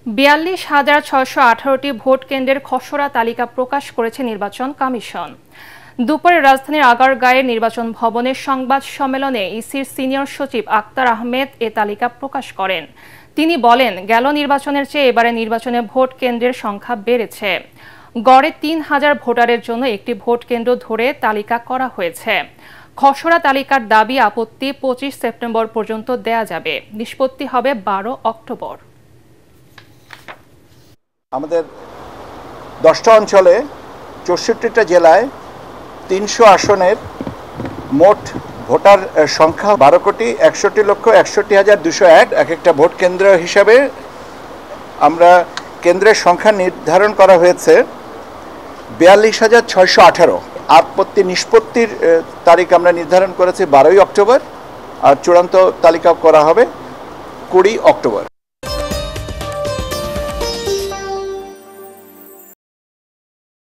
৪২,৬১৮টি vote কেন্দ্রের খসড়া তালিকা প্রকাশ করেছে নির্বাচন কমিশন। দুপুরে রাজধানীর আগারগাঁওয়ের নির্বাচন ভবনের সংবাদ সম্মেলনে ইসির সিনিয়র সচিব আক্তার আহমেদ এ তালিকা প্রকাশ করেন। তিনি বলেন, গেল নির্বাচনের চেয়ে এবারে নির্বাচনে ভোট কেন্দ্রের সংখ্যা বেড়েছে। গড়ে ৩,০০০ ভোটারের জন্য একটি ভোট কেন্দ্র ধরে তালিকা করা হয়েছে। খসড়া তালিকার দাবি আপত্তি ২৫ সেপ্টেম্বর পর্যন্ত দেয়া যাবে। নিষ্পত্তি হবে ১২ অক্টোবর। আমাদের ১০টা অঞ্চলে ৬৪টা জেলায় ৩০০ আসনের মোট ভোটার সংখ্যা ১২,৬১,৬১,২০১। এক একটা ভোট কেন্দ্র হিসাবে আমরা কেন্দ্রের সংখ্যা নির্ধারণ করা হয়েছে ৪২,৬১৮। আপত্তি নিষ্পত্তির তারিখ আমরা নির্ধারণ করেছি ১২ই অক্টোবর, আর চূড়ান্ত তালিকা করা হবে ২০ অক্টোবর।